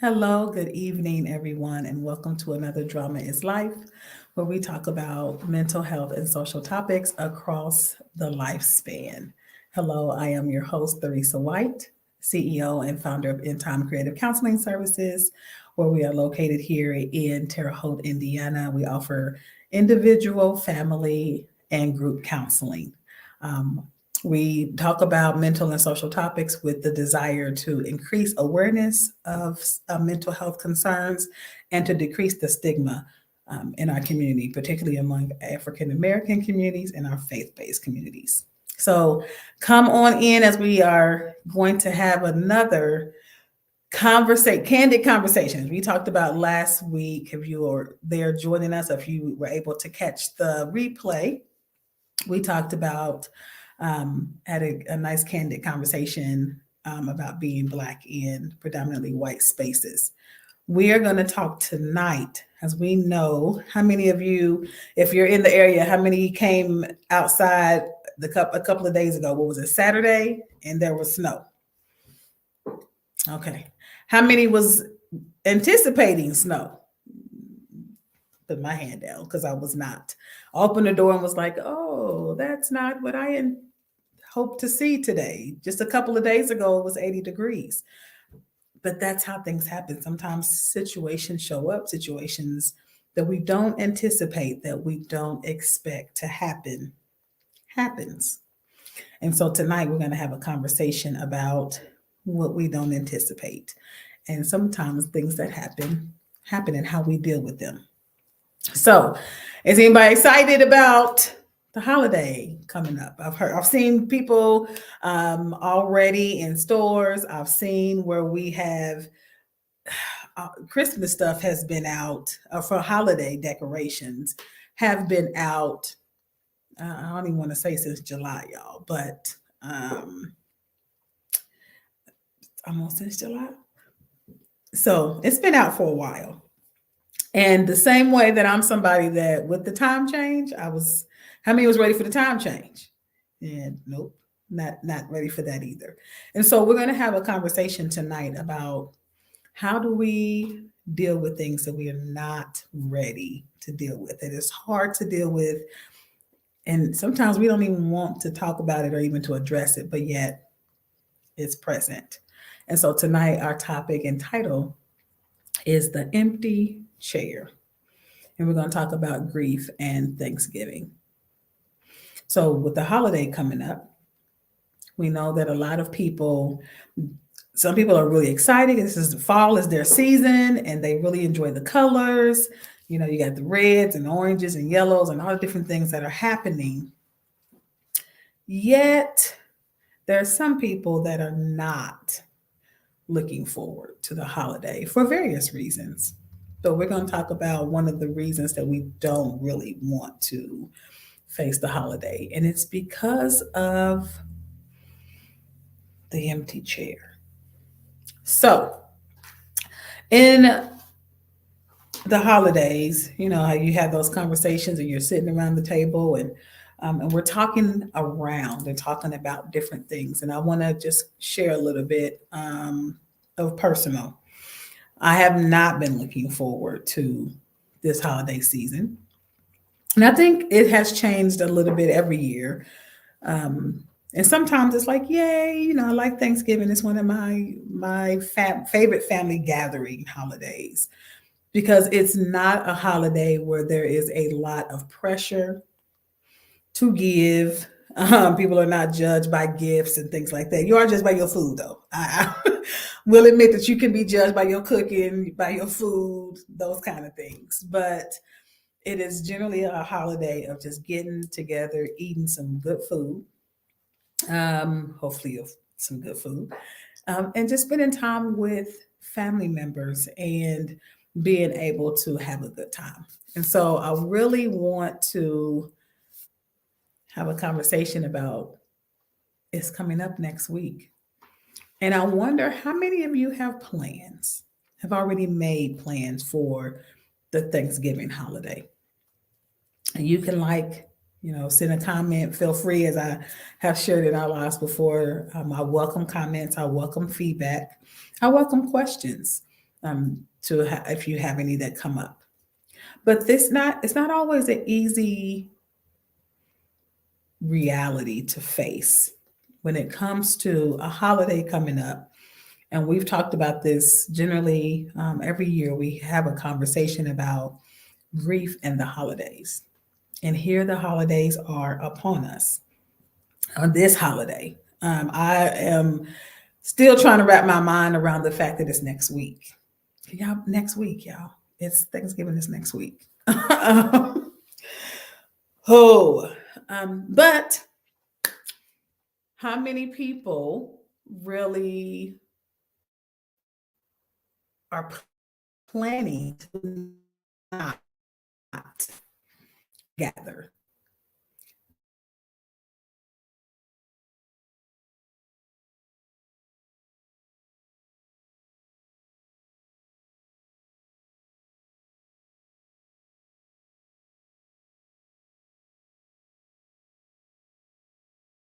Hello, good evening, everyone, and welcome to another Drama is Life, where we talk about mental health and social topics across the lifespan. Hello, I am your host, Theresa White, CEO and founder of In Time Creative Counseling Services, where we are located here in Terre Haute, Indiana. We offer individual, family, and group counseling. Um, we talk about mental and social topics with the desire to increase awareness of mental health concerns and to decrease the stigma in our community, particularly among African American communities and our faith based communities. So come on in as we are going to have another candid conversations. We talked about last week. If you were there joining us, if you were able to catch the replay, we talked about had a nice candid conversation about being Black in predominantly white spaces. We are going to talk tonight, as we know, how many of you, if you're in the area, how many came outside a couple of days ago? What was it, Saturday? And there was snow. Okay. How many was anticipating snow? Put my hand down because I was not. Opened the door and was like, oh, that's not what I hope to see today. Just a couple of days ago, it was 80 degrees. But that's how things happen. Sometimes situations show up, situations that we don't anticipate, that we don't expect to happen, happens. And so tonight we're going to have a conversation about what we don't anticipate. And sometimes things that happen and how we deal with them. So, is anybody excited about the holiday coming up? I've seen people already in stores. I've seen where we have Christmas stuff has been out for holiday decorations have been out. I don't even want to say since July, y'all, but almost since July. So it's been out for a while. And the same way that I'm somebody that with the time change, how many was ready for the time change? And nope, not ready for that either. And so we're going to have a conversation tonight about how do we deal with things that we are not ready to deal with. It is hard to deal with, and sometimes we don't even want to talk about it or even to address it, but yet it's present. And so tonight, our topic and title is the empty chair. And we're going to talk about grief and Thanksgiving. So, with the holiday coming up, we know that a lot of people, some people are really excited. This is fall is their season and they really enjoy the colors. You know, you got the reds and oranges and yellows and all the different things that are happening. Yet, there are some people that are not looking forward to the holiday for various reasons. So, we're going to talk about one of the reasons that we don't really want to face the holiday, and it's because of the empty chair. So, in the holidays, you know how you have those conversations and you're sitting around the table and we're talking around and talking about different things. And I want to just share a little bit of personal. I have not been looking forward to this holiday season. And I think it has changed a little bit every year. Um, and sometimes it's like, yay, you know, I like Thanksgiving. It's one of my favorite family gathering holidays because it's not a holiday where there is a lot of pressure to give. People are not judged by gifts and things like that. You are judged by your food, though. I will admit that you can be judged by your cooking, by your food, those kind of things. But it is generally a holiday of just getting together, eating some good food, hopefully some good food, and just spending time with family members and being able to have a good time. And so I really want to have a conversation about it's coming up next week. And I wonder how many of you have plans, have already made plans for the Thanksgiving holiday. And you can send a comment. Feel free, as I have shared in our lives before. I welcome comments. I welcome feedback. I welcome questions. if you have any that come up. But it's not always an easy reality to face when it comes to a holiday coming up. And we've talked about this generally every year. We have a conversation about grief and the holidays. And here the holidays are upon us on this holiday. I am still trying to wrap my mind around the fact that it's next week. Y'all, next week, y'all. It's Thanksgiving is next week. oh, but how many people really are planning to not gather?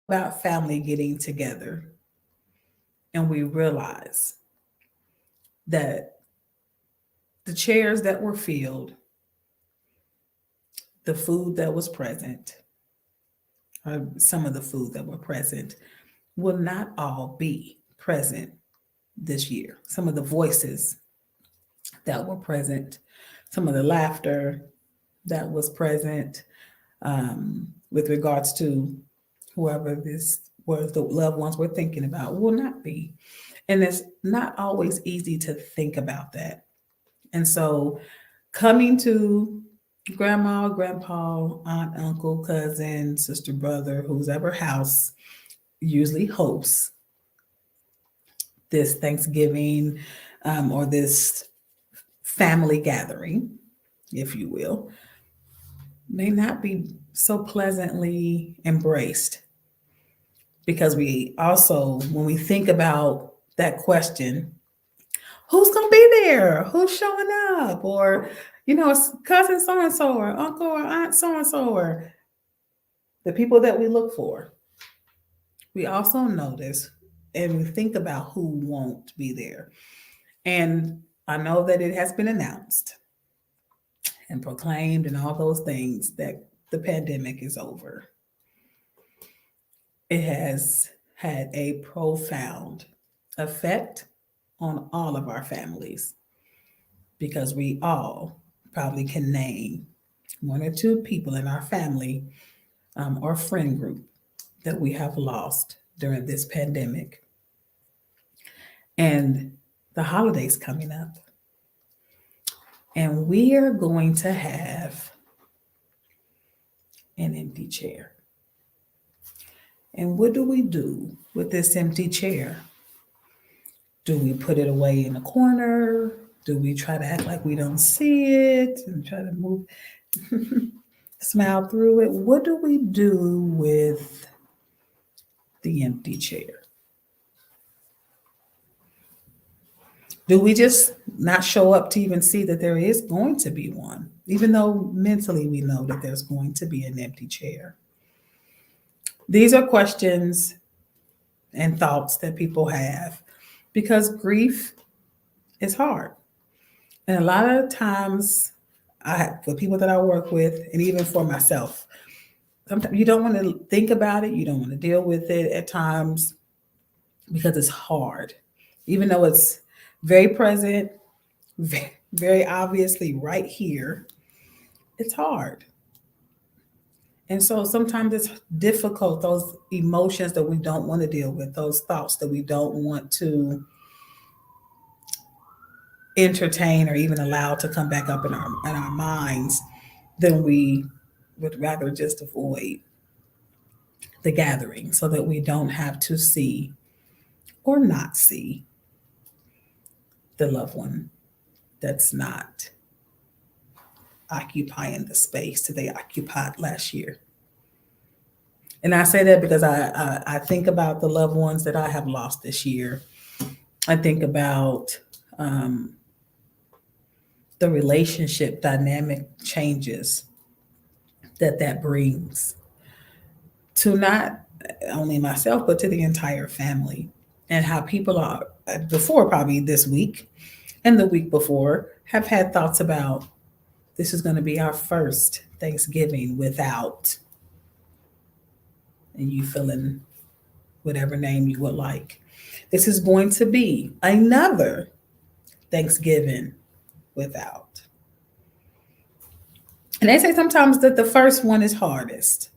About family getting together and we realize that the chairs that were filled, the food that was present, or some of the food that were present, will not all be present this year. Some of the voices that were present, some of the laughter that was present with regards to whoever this was, the loved ones we're thinking about, will not be. And it's not always easy to think about that. And so coming to grandma, grandpa, aunt, uncle, cousin, sister, brother, whose ever house usually hosts this Thanksgiving or this family gathering, if you will, may not be so pleasantly embraced. Because we also, when we think about that question, who's going to be there? Who's showing up? Or, it's cousin so and so, or uncle or aunt so and so, or the people that we look for. We also notice and we think about who won't be there. And I know that it has been announced and proclaimed and all those things that the pandemic is over. It has had a profound effect on all of our families because we all probably can name one or two people in our family or friend group that we have lost during this pandemic. And the holidays coming up. And we are going to have an empty chair. And what do we do with this empty chair? Do we put it away in a corner? Do we try to act like we don't see it and try to move, smile through it? What do we do with the empty chair? Do we just not show up to even see that there is going to be one, even though mentally we know that there's going to be an empty chair? These are questions and thoughts that people have because grief is hard. And a lot of times, for people that I work with, and even for myself, sometimes you don't want to think about it, you don't want to deal with it at times because it's hard. Even though it's very present, very obviously right here, it's hard. And so sometimes it's difficult, those emotions that we don't want to deal with, those thoughts that we don't want to entertain or even allow to come back up in our minds, then we would rather just avoid the gathering so that we don't have to see or not see the loved one that's not occupying the space that they occupied last year. And I say that because I think about the loved ones that I have lost this year. I think about um, the relationship dynamic changes that brings to not only myself, but to the entire family, and how people are, before probably this week, and the week before have had thoughts about this is going to be our first Thanksgiving without, and you fill in whatever name you would like. This is going to be another Thanksgiving without. And they say sometimes that the first one is hardest.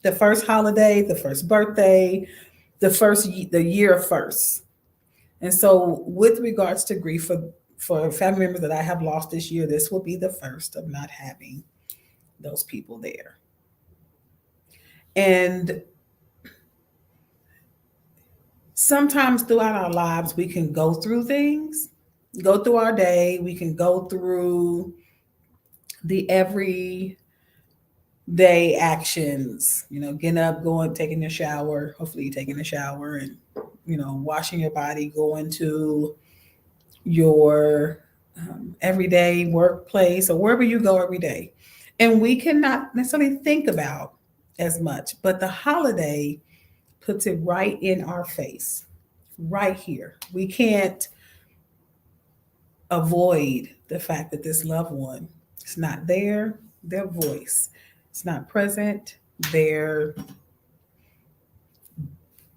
The first holiday, the first birthday, the year of first. And so with regards to grief for family members that I have lost this year, this will be the first of not having those people there. And sometimes throughout our lives, we can go through things, go through our day, we can go through the everyday actions, getting up, going, taking a shower, hopefully you're taking a shower and, washing your body, going to your everyday workplace or wherever you go every day. And we cannot necessarily think about as much, but the holiday puts it right in our face, right here. We can't avoid the fact that this loved one is not there, their voice, it's not present, their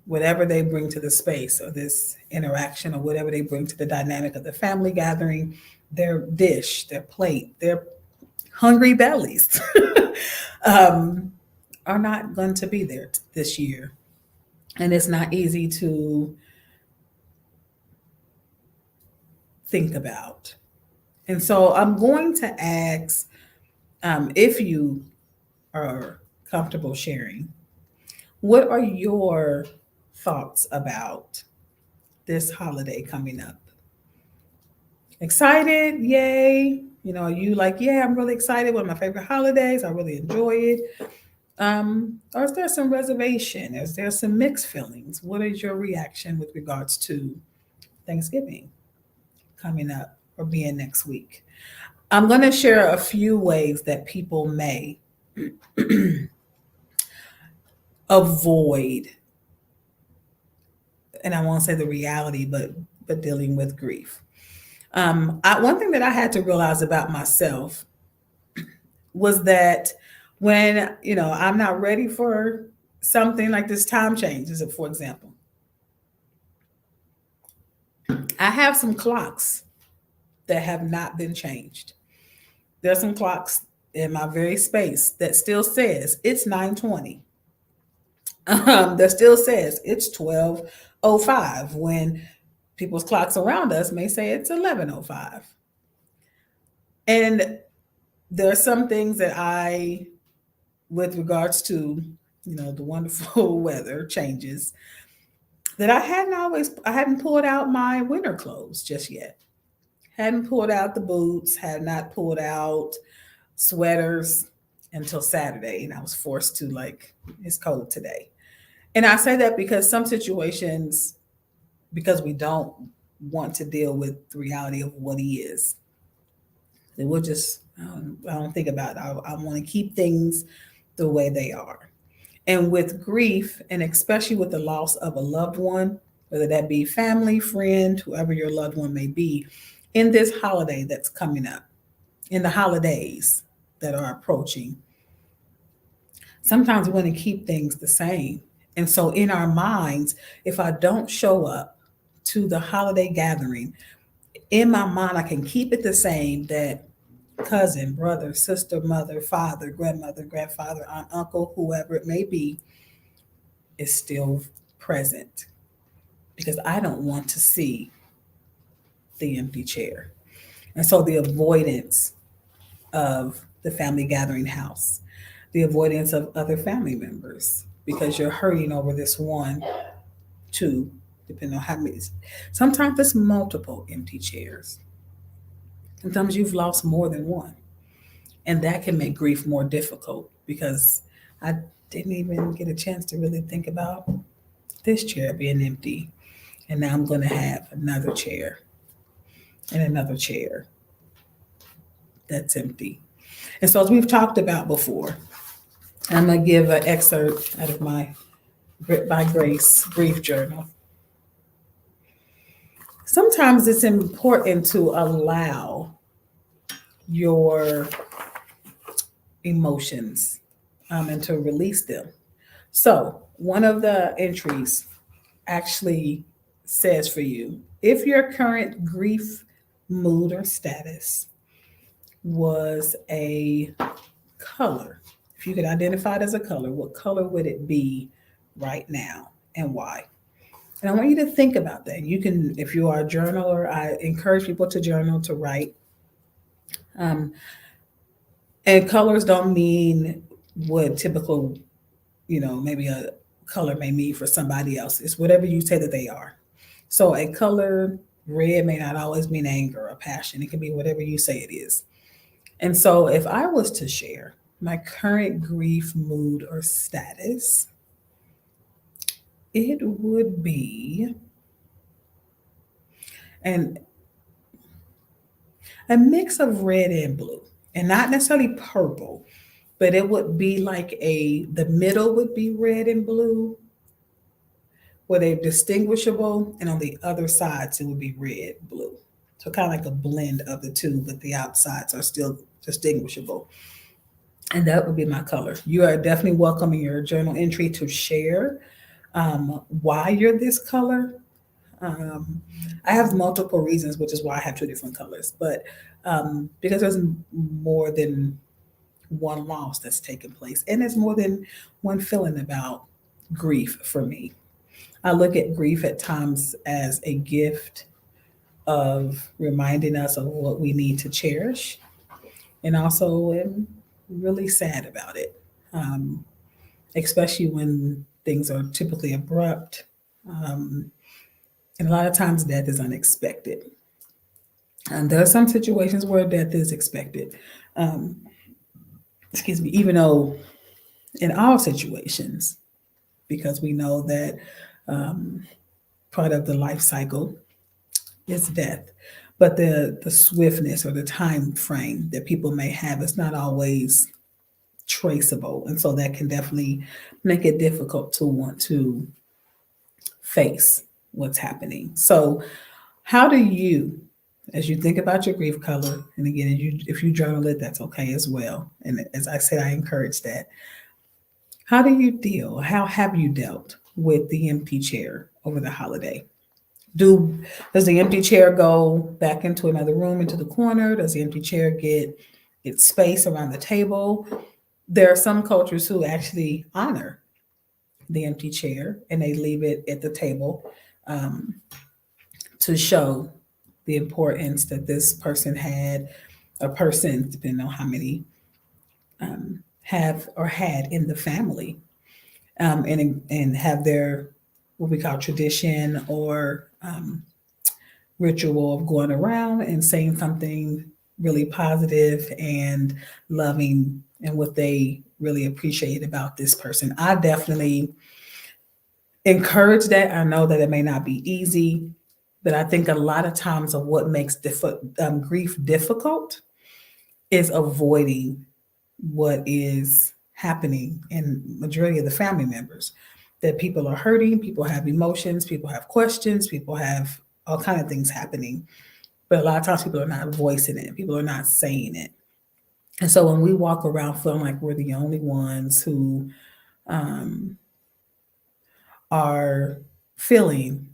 whatever they bring to the space or this interaction or whatever they bring to the dynamic of the family gathering, their dish, their plate, their hungry bellies are not going to be there this year. And it's not easy to think about. And so I'm going to ask if you are comfortable sharing, what are your thoughts about this holiday coming up? Excited? Yay. Are you like, yeah, I'm really excited. One of my favorite holidays. I really enjoy it. Or is there some reservation? Is there some mixed feelings? What is your reaction with regards to Thanksgiving coming up or being next week? I'm going to share a few ways that people may avoid, and I won't say the reality, but dealing with grief. One thing that I had to realize about myself was that when I'm not ready for something like this time changes, for example, I have some clocks that have not been changed. There's some clocks in my very space that still says it's 9:20. That still says it's 12:05 when people's clocks around us may say it's 11:05. And there are some things that with regards to the wonderful weather changes, that I hadn't pulled out my winter clothes just yet. Hadn't pulled out the boots, had not pulled out sweaters until Saturday, and I was forced to, it's cold today. And I say that because some situations, because we don't want to deal with the reality of what he is, then we'll just, I don't think about it. I want to keep things the way they are. And with grief, and especially with the loss of a loved one, whether that be family, friend, whoever your loved one may be, in this holiday that's coming up, in the holidays that are approaching, sometimes we want to keep things the same. And so in our minds, if I don't show up to the holiday gathering, in my mind, I can keep it the same, that cousin, brother, sister, mother, father, grandmother, grandfather, aunt, uncle, whoever it may be, is still present, because I don't want to see the empty chair. And so the avoidance of the family gathering house, the avoidance of other family members, because you're hurrying over this one, two, depending on how many. Sometimes it's multiple empty chairs. Sometimes you've lost more than one. And that can make grief more difficult, because I didn't even get a chance to really think about this chair being empty. And now I'm going to have another chair and another chair that's empty. And so, as we've talked about before, I'm going to give an excerpt out of my By Grace Grief Journal. sometimes it's important to allow your emotions and to release them. So, one of the entries actually says for you, if your current grief, mood, or status was a color, if you could identify it as a color, what color would it be right now and why? And I want you to think about that. You can, if you are a journaler, I encourage people to journal, to write. Um, and colors don't mean what typical, maybe a color may mean for somebody else. It's whatever you say that they are. So a color, red, may not always mean anger or passion. It can be whatever you say it is. And so if I was to share my current grief, mood, or status, it would be an a mix of red and blue, and not necessarily purple, but it would be like the middle would be red and blue, where they're distinguishable, and on the other sides it would be red, blue. So kind of like a blend of the two, but the outsides are still distinguishable. And that would be my color. You are definitely welcome in your journal entry to share why you're this color. Um, I have multiple reasons, which is why I have two different colors. But because there's more than one loss that's taken place, and there's more than one feeling about grief for me. I look at grief at times as a gift of reminding us of what we need to cherish, and also am really sad about it, um, especially when things are typically abrupt. Um, and a lot of times death is unexpected. And there are some situations where death is expected. Um, excuse me, even though in all situations, because we know that um, part of the life cycle is death. But the swiftness or the time frame that people may have is not always traceable. And so that can definitely make it difficult to want to face what's happening. So, how do you, as you think about your grief color, and again, if you journal it, that's okay as well. And as I said, I encourage that. How do you deal? How have you dealt with the empty chair over the holiday? Do does the empty chair go back into another room, into the corner? Does the empty chair get its space around the table? There are some cultures who actually honor the empty chair and they leave it at the table um, to show the importance that this person had, a person, depending on how many have or had in the family, and have their what we call tradition or ritual of going around and saying something really positive and loving and what they really appreciate about this person. I definitely encourage that. I know that it may not be easy, but I think a lot of times of what makes grief difficult is avoiding what is happening in majority of the family members. That people are hurting, people have emotions, people have questions, people have all kind of things happening. But a lot of times people are not voicing it, people are not saying it. And so when we walk around feeling like we're the only ones who um, are feeling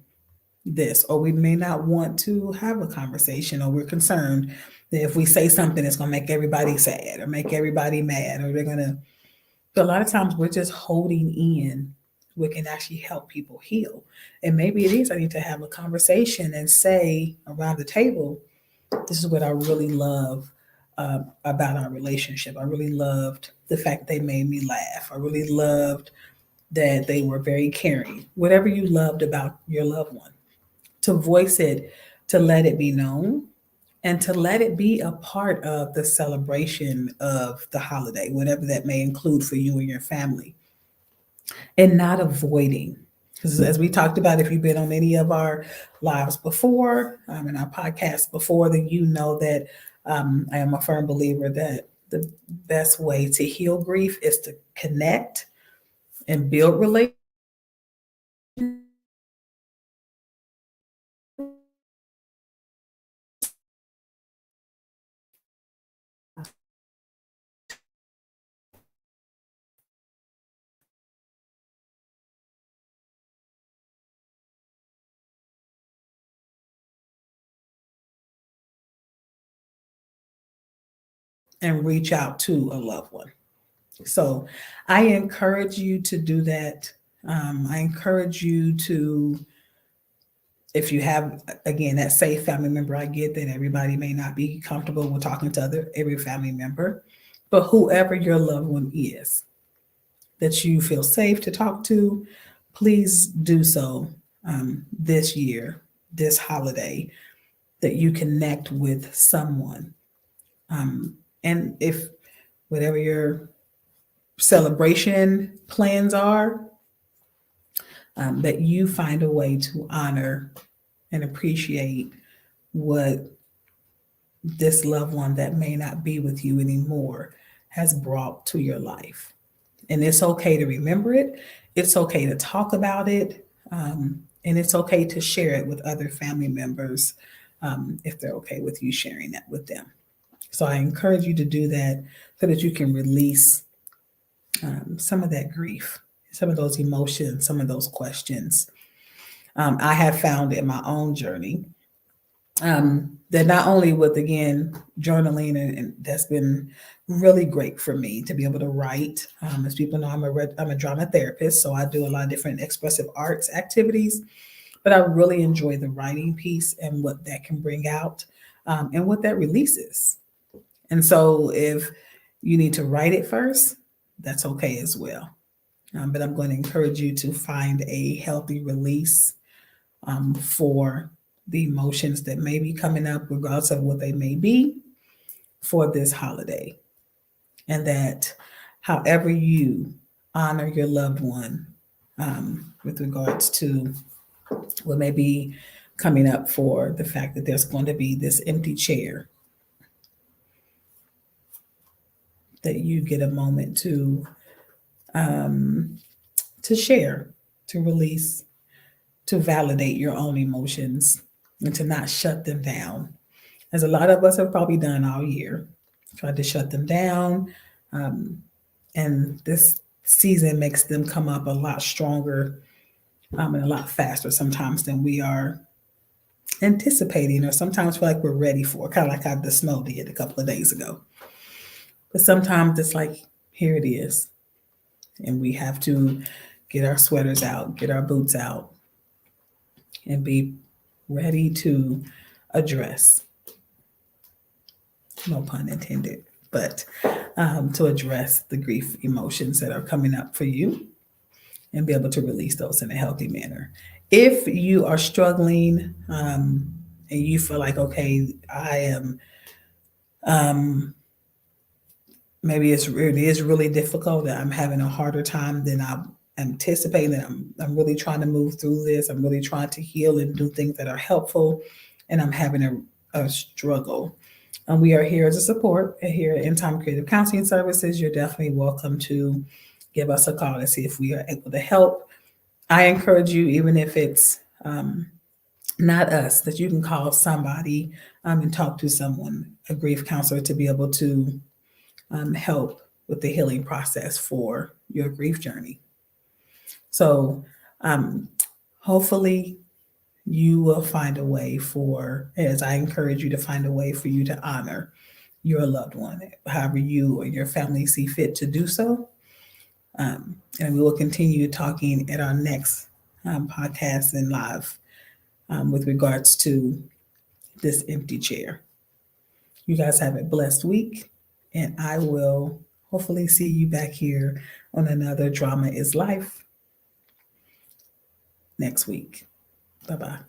this, or we may not want to have a conversation, or we're concerned that if we say something, it's going to make everybody sad or make everybody mad, or they're going to. But a lot of times we're just holding in what can actually help people heal. And maybe it is, I need to have a conversation and say around the table, this is what I really love about our relationship. I really loved the fact they made me laugh. I really loved that they were very caring. Whatever you loved about your loved one, to voice it, to let it be known, and to let it be a part of the celebration of the holiday, whatever that may include for you and your family, and not avoiding. Because as we talked about, if you've been on any of our lives before, in our podcast before, then you know that I am a firm believer that the best way to heal grief is to connect and build relationships, and reach out to a loved one. So I encourage you to do that. I encourage you to, if you have, again, that safe family member, I get that everybody may not be comfortable with talking to every family member, but whoever your loved one is that you feel safe to talk to, please do so this year, this holiday, that you connect with someone. And if whatever your celebration plans are, that you find a way to honor and appreciate what this loved one that may not be with you anymore has brought to your life. And it's okay to remember it, it's okay to talk about it, and it's okay to share it with other family members if they're okay with you sharing that with them. So I encourage you to do that so that you can release some of that grief, some of those emotions, some of those questions. I have found in my own journey that not only with, again, journaling, and that's been really great for me to be able to write. As people know, I'm a drama therapist, so I do a lot of different expressive arts activities, but I really enjoy the writing piece and what that can bring out and what that releases. And so if you need to write it first, that's okay as well. But I'm going to encourage you to find a healthy release for the emotions that may be coming up, regardless of what they may be, for this holiday. And that however you honor your loved one with regards to what may be coming up, for the fact that there's going to be this empty chair, that you get a moment to share, to release, to validate your own emotions, and to not shut them down, as a lot of us have probably done all year, tried to shut them down. Um, and this season makes them come up a lot stronger and a lot faster sometimes than we are anticipating, or sometimes feel like we're ready for, kind of like how the snow did a couple of days ago. But sometimes it's like, here it is. And we have to get our sweaters out, get our boots out, and be ready to address, no pun intended, but to address the grief emotions that are coming up for you and be able to release those in a healthy manner. If you are struggling and you feel like, okay, I am, maybe it is really difficult, that I'm having a harder time than I'm anticipating, that I'm really trying to move through this, I'm really trying to heal and do things that are helpful, and I'm having a struggle. We are here as a support here at In Time Creative Counseling Services. You're definitely welcome to give us a call to see if we are able to help. I encourage you, even if it's not us, that you can call somebody and talk to someone, a grief counselor, to be able to help with the healing process for your grief journey. So hopefully you will find a way for, as I encourage you to find a way for you to honor your loved one, however you or your family see fit to do so. And we will continue talking at our next podcast and live with regards to this empty chair. You guys have a blessed week, and I will hopefully see you back here on another Drama is Life next week. Bye bye.